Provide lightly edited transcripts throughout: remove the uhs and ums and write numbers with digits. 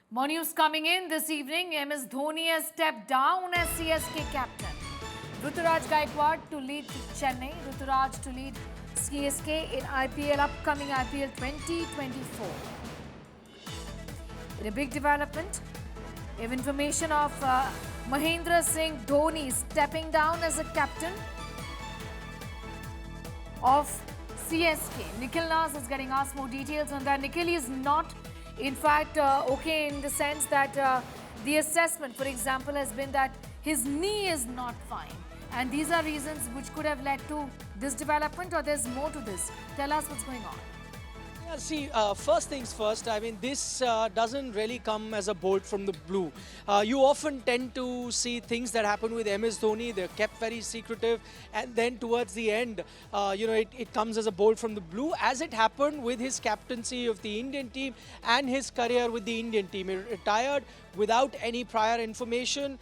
More news coming in this evening. MS Dhoni has stepped down as CSK captain. Ruturaj Gaikwad to lead Chennai. Ruturaj to lead CSK in IPL, upcoming IPL 2024. In a big development, we have information of Mahendra Singh Dhoni stepping down as a captain of CSK. Nikhil Nas is getting us more details on that. Nikhil is not, in fact, okay in the sense that the assessment, for example, has been that his knee is not fine. And these are reasons which could have led to this development, or there's more to this. Tell us what's going on. Yeah, see, first things first, I mean, this doesn't really come as a bolt from the blue. You often tend to see things that happen with MS Dhoni, they're kept very secretive, and then towards the end, it comes as a bolt from the blue, as it happened with his captaincy of the Indian team and his career with the Indian team. He retired without any prior information,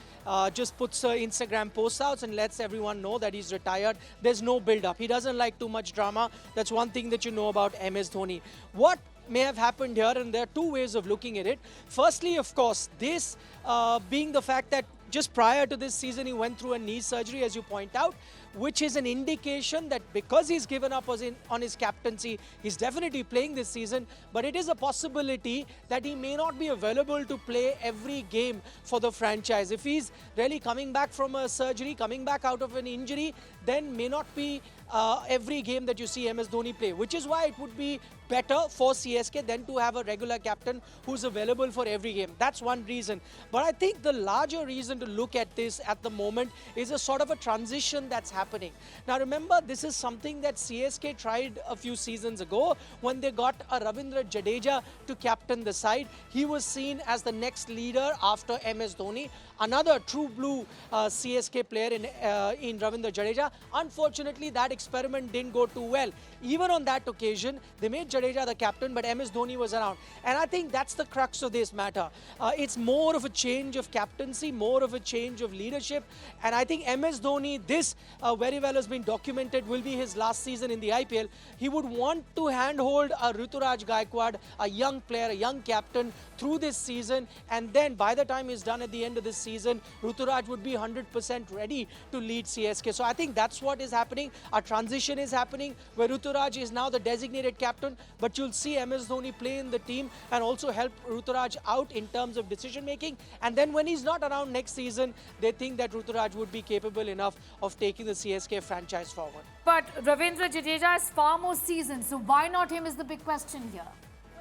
just puts Instagram posts out and lets everyone know that he's retired. There's no build-up. He doesn't like too much drama. That's one thing that you know about MS Dhoni. What may have happened here, and there are two ways of looking at it. Firstly, of course, this being the fact that just prior to this season, he went through a knee surgery, as you point out, which is an indication that because he's given up on his captaincy, he's definitely playing this season, but it is a possibility that he may not be available to play every game for the franchise. If he's really coming back from a surgery, coming back out of an injury, then may not be every game that you see MS Dhoni play, which is why it would be better for CSK than to have a regular captain who's available for every game. That's one reason. But I think the larger reason to look at this at the moment is a sort of a transition that's happening. Now remember, this is something that CSK tried a few seasons ago when they got a Ravindra Jadeja to captain the side. He was seen as the next leader after MS Dhoni, another true blue CSK player in Ravindra Jadeja. Unfortunately, that experiment didn't go too well. Even on that occasion, they made Jadeja the captain, but MS Dhoni was around. And I think that's the crux of this matter. It's more of a change of captaincy, more of a change of leadership. And I think MS Dhoni, this very well has been documented, will be his last season in the IPL. He would want to handhold a Ruturaj Gaikwad, a young player, a young captain, through this season. And then by the time he's done at the end of this season, Ruturaj would be 100% ready to lead CSK. So I think that's what is happening. A transition is happening where Ruturaj is now the designated captain, but you'll see MS Dhoni play in the team and also help Ruturaj out in terms of decision making. And then when he's not around next season, they think that Ruturaj would be capable enough of taking the CSK franchise forward. But Ravindra Jadeja is far more seasoned, so why not him is the big question here.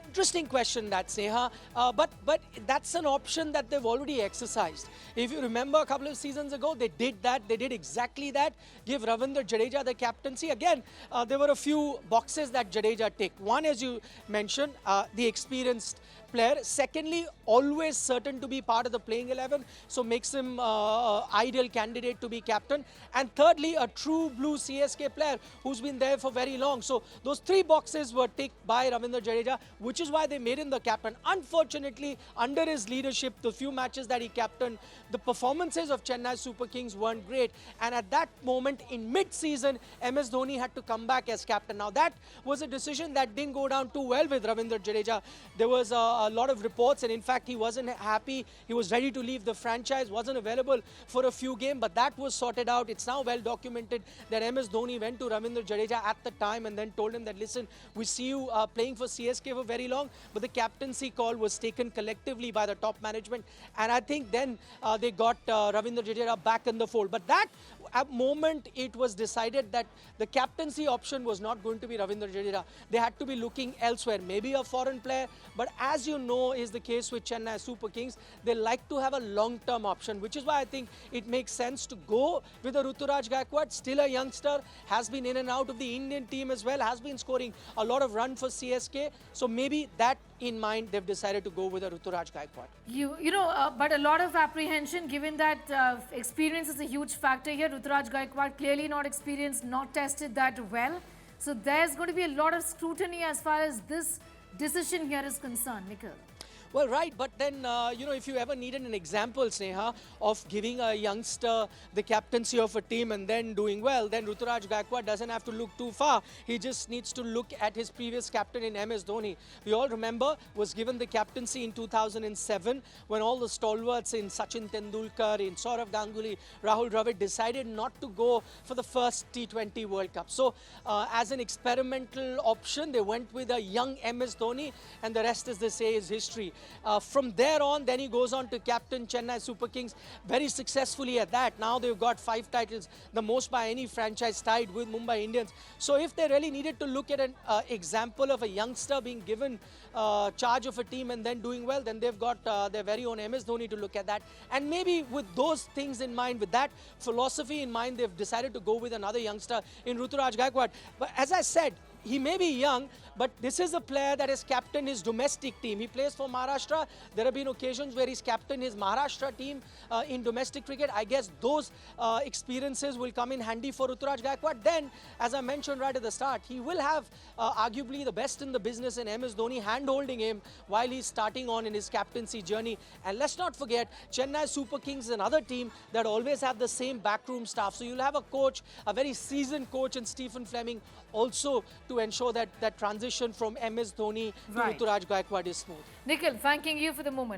Interesting question, that Sneha, but that's an option that they've already exercised. If you remember a couple of seasons ago, they did that. They did exactly that. Give Ravindra Jadeja the captaincy. Again, there were a few boxes that Jadeja ticked. One, as you mentioned, the experienced player. Secondly, always certain to be part of the playing 11, so makes him ideal candidate to be captain. And thirdly, a true blue CSK player who's been there for very long. So those three boxes were ticked by Ravindra Jadeja, which is why they made him the captain. Unfortunately, under his leadership, the few matches that he captained, the performances of Chennai Super Kings weren't great. And at that moment, in mid-season, MS Dhoni had to come back as captain. Now that was a decision that didn't go down too well with Ravindra Jadeja. There was a lot of reports, and in fact, he wasn't happy. He was ready to leave the franchise, wasn't available for a few games, but that was sorted out. It's now well documented that MS Dhoni went to Ravindra Jadeja at the time and then told him that, listen, we see you playing for CSK for very long, but the captaincy call was taken collectively by the top management. And I think then they got Ravindra Jadeja back in the fold. But that moment, it was decided that the captaincy option was not going to be Ravindra Jadeja. They had to be looking elsewhere, maybe a foreign player. But as you know is the case with Chennai Super Kings, they like to have a long-term option, which is why I think it makes sense to go with a Ruturaj Gaikwad, still a youngster, has been in and out of the Indian team as well, has been scoring a lot of run for CSK. So maybe that in mind, they've decided to go with a Ruturaj Gaikwad. But a lot of apprehension given that experience is a huge factor here. Ruturaj Gaikwad clearly not experienced, not tested that well. So there's going to be a lot of scrutiny as far as this decision here is concerned, Nikhil. Well, right, but then, if you ever needed an example, Sneha, of giving a youngster the captaincy of a team and then doing well, then Ruturaj Gaikwad doesn't have to look too far. He just needs to look at his previous captain in MS Dhoni. We all remember was given the captaincy in 2007 when all the stalwarts in Sachin Tendulkar, in Saurav Ganguly, Rahul Dravid decided not to go for the first T20 World Cup. So, as an experimental option, they went with a young MS Dhoni, and the rest, as they say, is history. From there on, then he goes on to captain Chennai Super Kings very successfully at that. Now they've got 5 titles, the most by any franchise, tied with Mumbai Indians. So if they really needed to look at an example of a youngster being given charge of a team and then doing well, then they've got their very own MS Dhoni to look at that. And maybe with those things in mind, with that philosophy in mind, they've decided to go with another youngster in Ruturaj Gaikwad. But as I said, he may be young, but this is a player that has captained his domestic team. He plays for Maharashtra. There have been occasions where he's captained his Maharashtra team in domestic cricket. I guess those experiences will come in handy for Ruturaj Gaikwad. Then, as I mentioned right at the start, he will have arguably the best in the business in MS Dhoni hand-holding him while he's starting on in his captaincy journey. And let's not forget, Chennai Super Kings is another team that always have the same backroom staff. So you'll have a coach, a very seasoned coach in Stephen Fleming, also to ensure that that transition from MS Dhoni to Right. Ruturaj Gaikwad is smooth. Nikhil, thanking you for the moment.